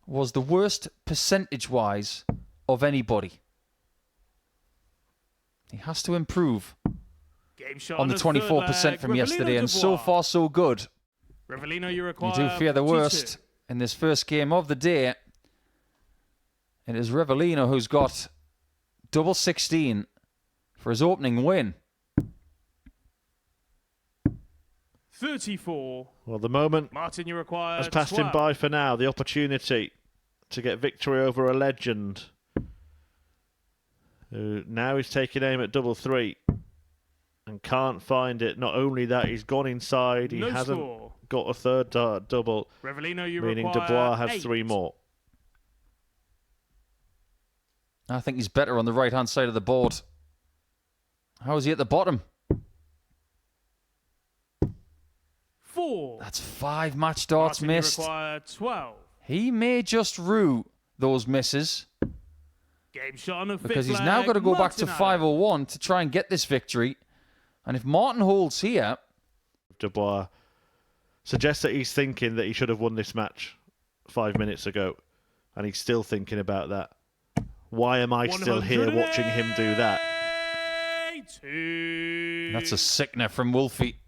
was the worst percentage-wise of anybody. He has to improve on the 24% from yesterday, and so far so good. You do fear the worst in this first game of the day. It is Rivellino who's got double 16 for his opening win. 34. Well, the moment Martin, you require has passed 12. him by for now. The opportunity to get victory over a legend, who now is taking aim at double 3 and can't find it. Not only that, he's gone inside. He hasn't got a third double, Rivellino, you meaning require Dubois has 8. 3 more. I think he's better on the right-hand side of the board. How is he at the bottom? 4. That's 5 match darts Martin, missed. You require 12. He may just rue those misses, Game shot on the because fifth he's now leg, got to go back to Martin 501 to try and get this victory. And if Martin holds here... Dubois suggests that he's thinking that he should have won this match 5 minutes ago, and he's still thinking about that. Why am I still here watching him do that? That's a sickener from Wolfie,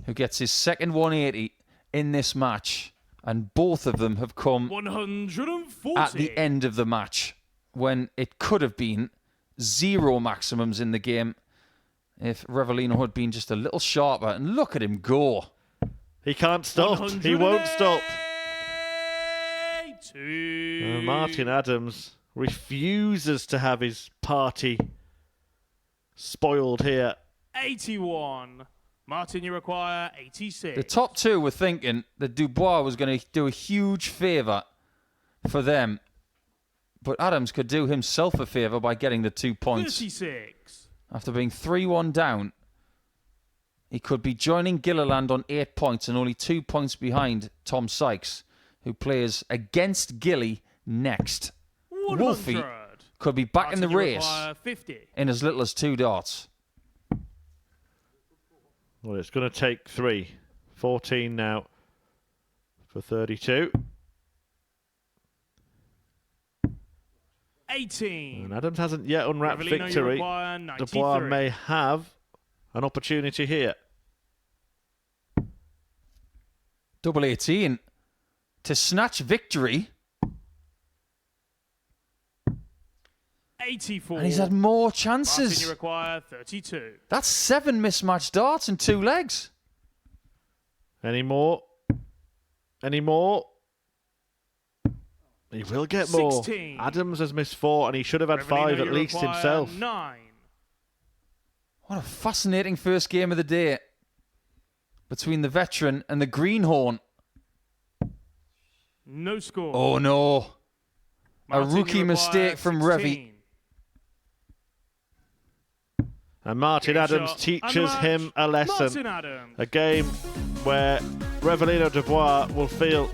who gets his second 180 in this match. And both of them have come 140. at the end of the match, when it could have been 0 maximums in the game if Rivellino had been just a little sharper. And look at him go. He can't stop. He won't stop. Martin Adams refuses to have his party spoiled here. 81. Martin, you require 86. The top two were thinking that Dubois was going to do a huge favour for them. But Adams could do himself a favour by getting the 2 points. 36. After being 3-1 down, he could be joining Gilliland on 8 points and only 2 points behind Tom Sykes, who plays against Gilly next. 100. Wolfie could be back Martin, in the race 50. in as little as 2 darts. Well, it's going to take 3. 14 now for 32. 18. And Adams hasn't yet unwrapped Rivellino, victory. Dubois 93. may have an opportunity here. Double 18 to snatch victory. 84. And he's had more Martin, chances. you require 32. That's 7 mismatched darts in 2 legs. Any more? Any more? He will get more. 16. Adams has missed 4 and he should have had Rivellino, 5 at you least require himself. 9. What a fascinating first game of the day between the veteran and the greenhorn. No score. Oh no. Martin, a rookie you mistake require from 16. Revy. And Martin Game Adams shot. teaches Unmatched. him a lesson. Martin Adams. A game where Rivellino Dubois will feel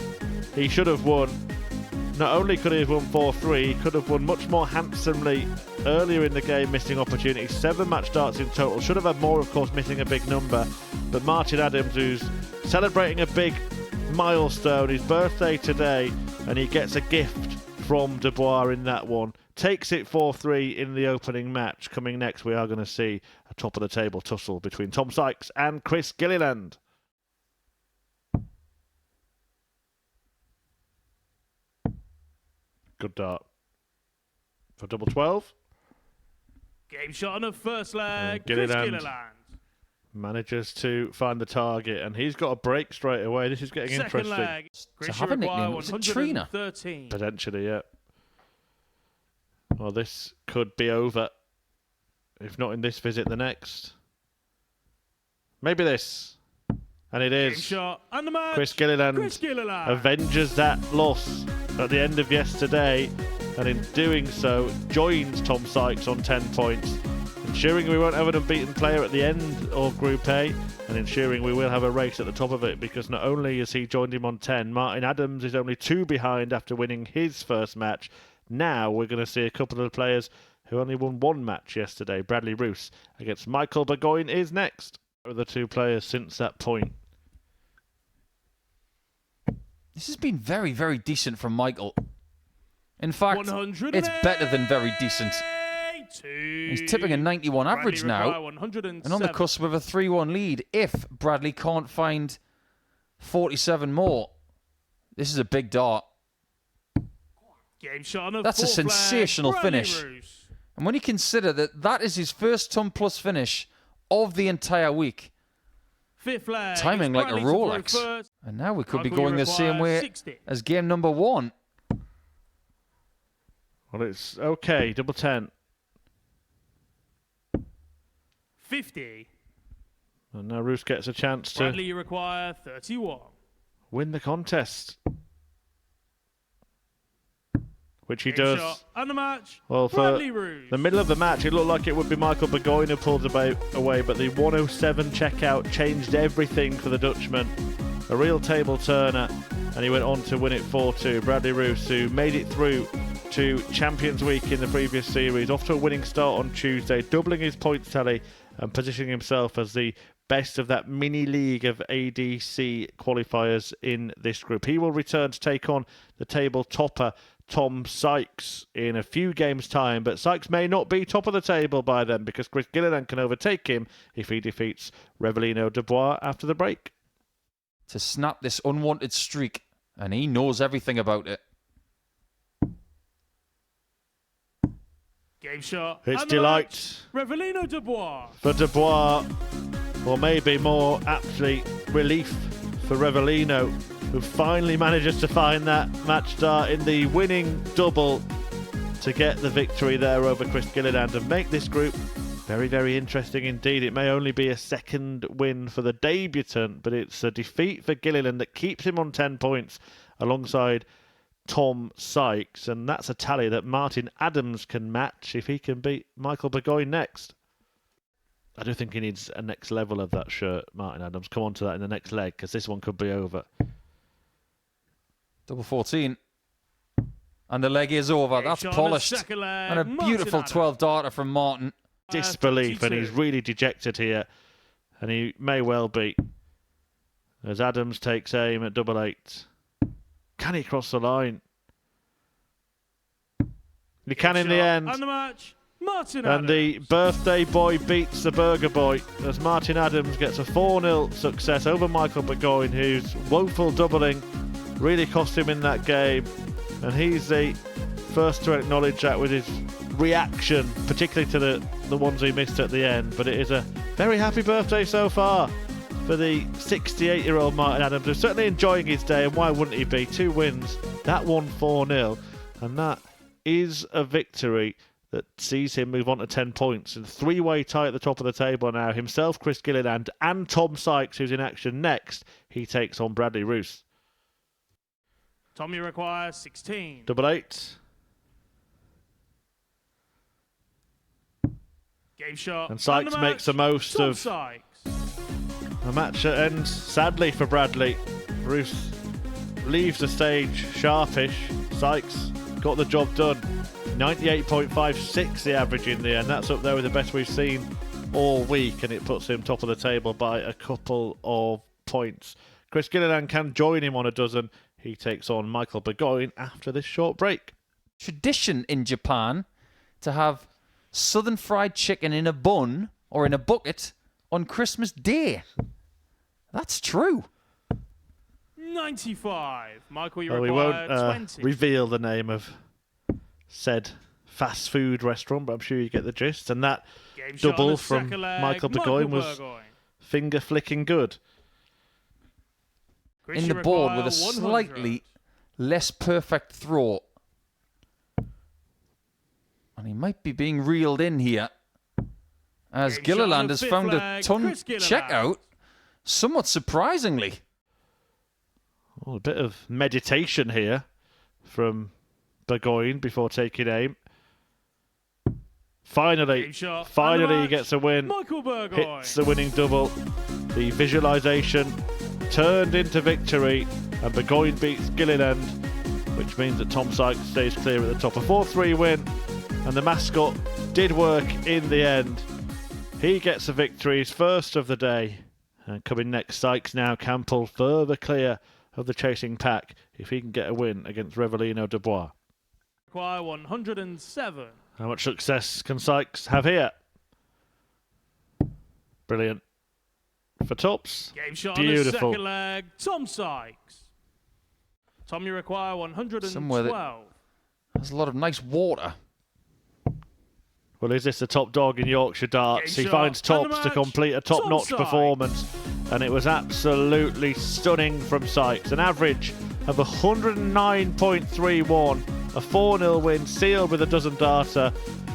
he should have won. Not only could he have won 4-3, he could have won much more handsomely earlier in the game, missing opportunities. 7 match darts in total. Should have had more, of course, missing a big number. But Martin Adams, who's celebrating a big milestone, his birthday today, and he gets a gift from Dubois in that one. Takes it 4-3 in the opening match. Coming next, we are going to see a top-of-the-table tussle between Tom Sykes and Chris Gilliland. Good dart. For double 12. Game shot on the first leg. Gilliland. Chris Gilliland. Manages to find the target, and he's got a break straight away. This is getting Second interesting. leg. To have a nickname, was it Trina? 113. Potentially, yeah. Well, this could be over. If not in this visit, the next. Maybe this. And it Game is. shot and the match. Chris Gilliland avenges that loss at the end of yesterday, and in doing so, joins Tom Sykes on 10 points, ensuring we won't have an unbeaten player at the end of Group A, and ensuring we will have a race at the top of it, because not only has he joined him on 10, Martin Adams is only 2 behind after winning his first match. Now we're going to see a couple of the players who only won 1 match yesterday. Bradley Roose against Michael Burgoyne is next. The 2 players since that point. This has been very, very decent from Michael. In fact, it's better than very decent. He's tipping a 91 average now, and on the cusp of a 3-1 lead if Bradley can't find 47 more. This is a big dart. That's a sensational finish. And when you consider that that is his first ton plus finish of the entire week, timing like a Rolex. And now we could be going the same way as game number 1. Well, it's okay. Double 10. 50. And now Roose gets a chance to Bradley, you require 31. Win the contest. Which he Game does. shot and the match. Well, for the middle of the match, it looked like it would be Michael Burgoyne who pulled away, but the 107 checkout changed everything for the Dutchman. A real table turner, and he went on to win it 4-2. Bradley Roose, who made it through to Champions Week in the previous series, off to a winning start on Tuesday, doubling his points tally and positioning himself as the best of that mini league of ADC qualifiers in this group. He will return to take on the table topper Tom Sykes in a few games' time, but Sykes may not be top of the table by then because Chris Gilliland can overtake him if he defeats Revelino Dubois after the break. To snap this unwanted streak, and he knows everything about it. Game shot. It's delight. Revelino Dubois. For Dubois, or maybe more aptly, relief for Revelino, who finally manages to find that match start in the winning double to get the victory there over Chris Gilliland and make this group very, very interesting indeed. It may only be a second win for the debutant, but it's a defeat for Gilliland that keeps him on 10 points alongside Tom Sykes, and that's a tally that Martin Adams can match if he can beat Michael Burgoyne next. I do think he needs a next level of that shirt, Martin Adams. Come on to that in the next leg, because this one could be over. Double 14. And the leg is over. That's polished. And a beautiful 12 darter from Martin. Disbelief, and he's really dejected here. And he may well be. As Adams takes aim at double 8. Can he cross the line? He can in the end. And the match, Martin and Adams. The birthday boy beats the burger boy as Martin Adams gets a 4-0 success over Michael Burgoyne, whose woeful doubling really cost him in that game. And he's the first to acknowledge that with his reaction, particularly to the ones he missed at the end. But it is a very happy birthday so far for the 68-year-old Martin Adams, who's certainly enjoying his day, and why wouldn't he be? 2 wins, that one 4-0, and that is a victory that sees him move on to 10 points. And 3-way tie at the top of the table now. Himself, Chris Gilliland, and Tom Sykes, who's in action next. He takes on Bradley Roose. Tommy requires 16. Double 8. Game shot. And Sykes makes the most Tom of Sykes. a match that ends sadly for Bradley. Roose leaves the stage sharpish. Sykes got the job done. 98.56 the average in the end. That's up there with the best we've seen all week, and it puts him top of the table by a couple of points. Chris Gilliland can join him on a dozen. He takes on Michael Burgoyne after this short break. Tradition in Japan to have southern fried chicken in a bun or in a bucket on Christmas Day. That's true. 95. Michael, you Well, we require won't 20. reveal the name of said fast food restaurant, but I'm sure you get the gist. And that Game shot on double the from second leg, Michael Burgoyne was Burgoyne. finger flicking good. Chris, In you the board with a require 100. slightly less perfect throw. And he might be being reeled in here, as Game Gilliland shot on the has fifth found a leg, ton Chris Gilliland. checkout, somewhat surprisingly. Well, a bit of meditation here from Burgoyne before taking aim. Finally, Game shot and the finally he match, gets a win. Michael Burgoyne. Hits the winning double. The visualisation turned into victory, and Burgoyne beats Gilliland, which means that Tom Sykes stays clear at the top. A 4-3 win, and the mascot did work in the end. He gets a victory, his first of the day. And coming next, Sykes now can pull further clear of the chasing pack if he can get a win against Revellino Dubois. Require 107. How much success can Sykes have here? Brilliant. For tops. Game shot Beautiful. on the second leg. Tom Sykes. Tom, you require 112. Somewhere there's a lot of nice water. Well, is this the top dog in Yorkshire darts? Game He shot. finds tops to complete a top-notch Tom performance. And it was absolutely stunning from Sykes. An average of 109.31. A 4-0 win, sealed with a dozen darter.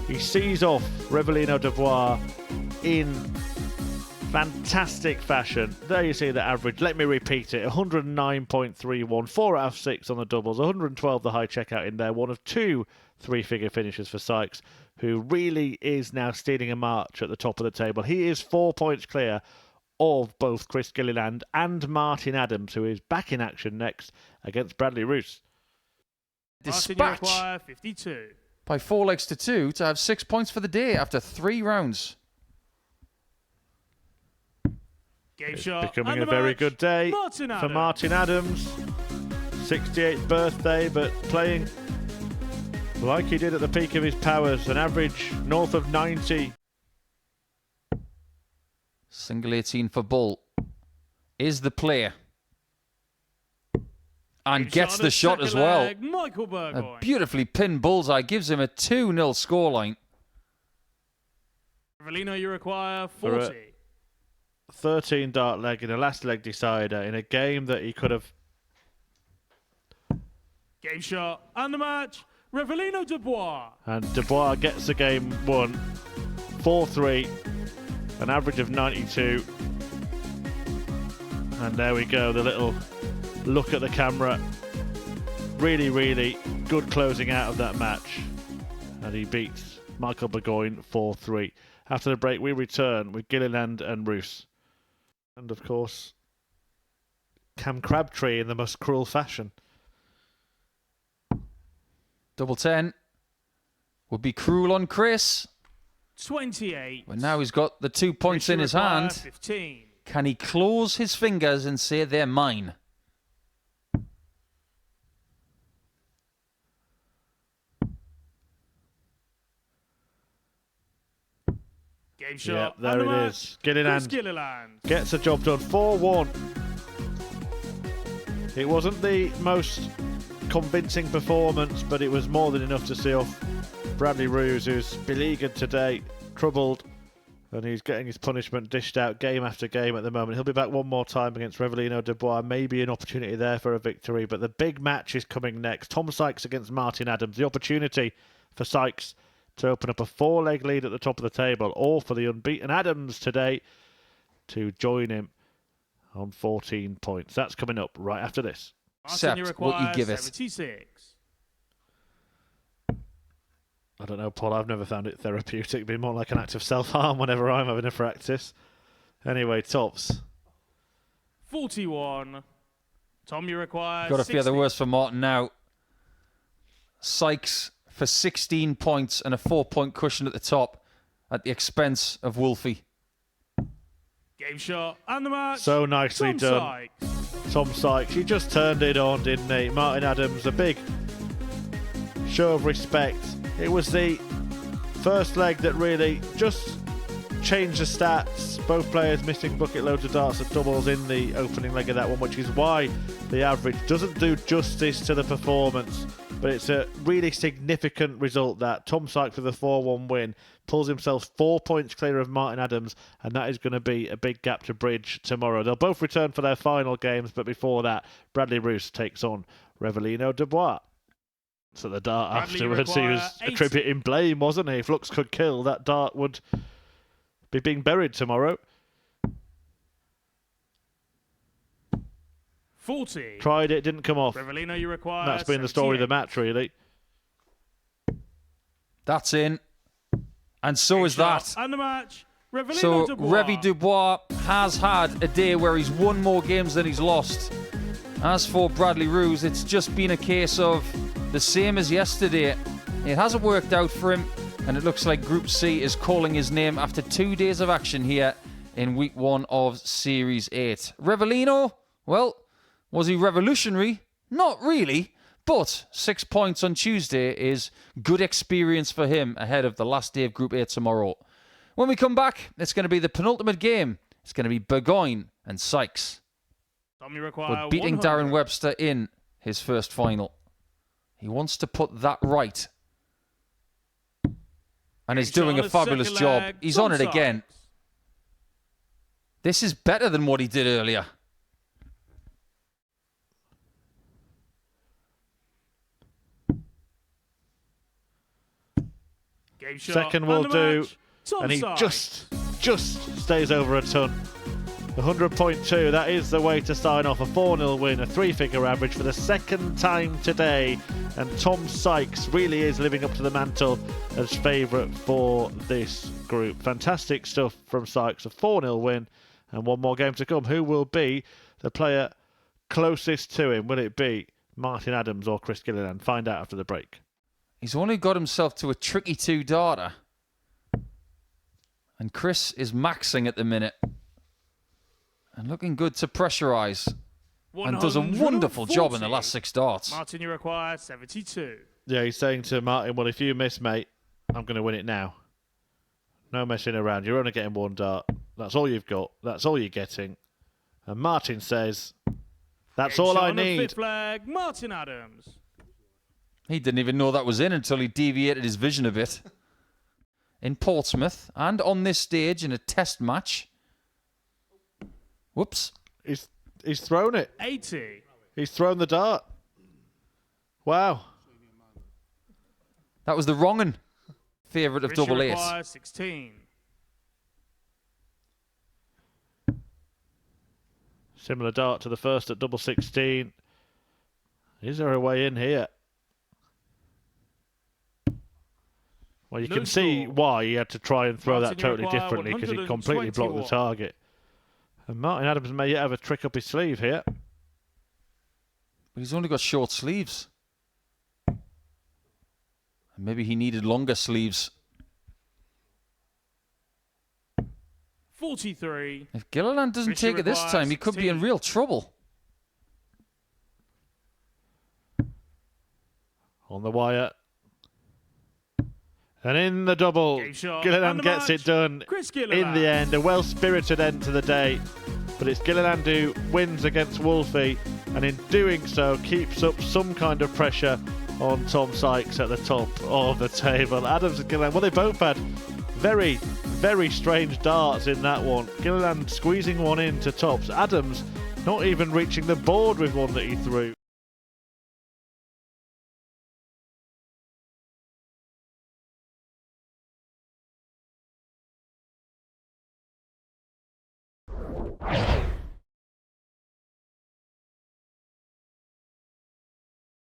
He sees off Revellino Dubois in fantastic fashion. There you see the average. Let me repeat it. 109.31. 4 out of 6 on the doubles. 112 the high checkout in there. One of 2 three-figure finishes for Sykes, who really is now stealing a march at the top of the table. He is 4 points clear of both Chris Gilliland and Martin Adams, who is back in action next against Bradley Roose. Dispatch 52. by 4 legs to 2 to have 6 points for the day after 3 rounds. Game It's shot. becoming and a the very match, good day Martin for Adams. Martin Adams. 68th birthday, but playing like he did at the peak of his powers. An average north of 90. Single 18 for Bull is the player. And Game gets shot on the shot second as well. leg, Michael A Burgoyne. beautifully pinned bullseye gives him a 2-0 scoreline. Revellino, you require For 40. 13 dart leg in a last leg decider in a game that he could have. Game shot and the match. Revellino Dubois. And Dubois gets the game won. 4-3. An average of 92. And there we go. The little look at the camera. Really, really good closing out of that match. And he beats Michael Burgoyne 4-3. After the break, we return with Gilliland and Roose. And of course, Cam Crabtree in the most cruel fashion. Double 10 would be cruel on Chris. 28. But now he's got the 2 points in his Require hand. 15. Can he close his fingers and say they're mine? Game shot. Yeah, there and the it match, is. Chris Gilliland Gilliland. gets the job done. 4-1. It wasn't the most convincing performance, but it was more than enough to see off Bradley Roose, who's beleaguered today, troubled, and he's getting his punishment dished out game after game at the moment. He'll be back one more time against Revellino Dubois. Maybe an opportunity there for a victory, but the big match is coming next. Tom Sykes against Martin Adams. The opportunity for Sykes to open up a 4-leg lead at the top of the table, or for the unbeaten Adams today to join him on 14 points. That's coming up right after this. Accept what you give it. 76. I don't know, Paul. I've never found it therapeutic. It'd be more like an act of self-harm whenever I'm having a practice. Anyway, tops. 41. Tom, you require Got to fear the 60. worst for Martin now. Sykes for 16 points and a 4-point cushion at the top at the expense of Wolfie. Game shot and the match. So nicely Tom done. Sykes. Tom Sykes. He just turned it on, didn't he? Martin Adams, a big show of respect. It was the first leg that really just changed the stats. Both players missing bucket loads of darts and doubles in the opening leg of that one, which is why the average doesn't do justice to the performance. But it's a really significant result that Tom Sykes with a 4-1 win pulls himself 4 points clear of Martin Adams, and that is going to be a big gap to bridge tomorrow. They'll both return for their final games, but before that, Bradley Roose takes on Revellino Dubois. So the dart Bradley afterwards, he was require 80. attributing blame, wasn't he? If looks could kill, that dart would be being buried tomorrow. 40. Tried it, didn't come off. Revellino, you require That's been the story of the 78. match, really. That's in. And so is that. And the match. Revellino So Dubois. Revy Dubois has had a day where he's won more games than he's lost. As for Bradley Roose, it's just been a case of the same as yesterday. It hasn't worked out for him, and it looks like Group C is calling his name after 2 days of action here in Week 1 of Series 8. Revellino, well, Was he revolutionary? Not really. But 6 points on Tuesday is good experience for him ahead of the last day of Group A tomorrow. When we come back, it's going to be the penultimate game. It's going to be Burgoyne and Sykes. But beating 100. Darren Webster in his first final. He wants to put that right. And he's doing a fabulous job. He's on it again. This is better than what he did earlier. Second will do, and he just stays over a ton. 100.2, that is the way to sign off a 4-0 win, a 3-figure average for the second time today. And Tom Sykes really is living up to the mantle as favourite for this group. Fantastic stuff from Sykes, a 4-0 win and one more game to come. Who will be the player closest to him? Will it be Martin Adams or Chris Gilliland? Find out after the break. He's only got himself to a tricky 2-darter. And Chris is maxing at the minute. And looking good to pressurise. And does a wonderful job in the last 6 darts. Martin, you require 72. Yeah, he's saying to Martin, well, if you miss, mate, I'm going to win it now. No messing around. You're only getting 1 dart. That's all you've got. That's all you're getting. And Martin says, that's all I need. Fifth flag, Martin Adams. He didn't even know that was in until he deviated his vision a bit. In Portsmouth and on this stage in a test match. Whoops. He's thrown it. 80. He's thrown the dart. Wow. That was the wrong one. Favourite of double 8. 16. Similar dart to the first at double 16. Is there a way in here? Well, you can see why he had to try and throw that totally differently, because he completely blocked the target. And Martin Adams may yet have a trick up his sleeve here. But he's only got short sleeves. And maybe he needed longer sleeves. 43. If Gilliland doesn't take it this time, he could be in real trouble. On the wire. And in the double, Gilliland gets it done in the end. A well-spirited end to the day. But it's Gilliland who wins against Wolfie, and in doing so keeps up some kind of pressure on Tom Sykes at the top of the table. Adams and Gilliland, well, they both had very, very strange darts in that one. Gilliland squeezing one into tops. Adams not even reaching the board with one that he threw.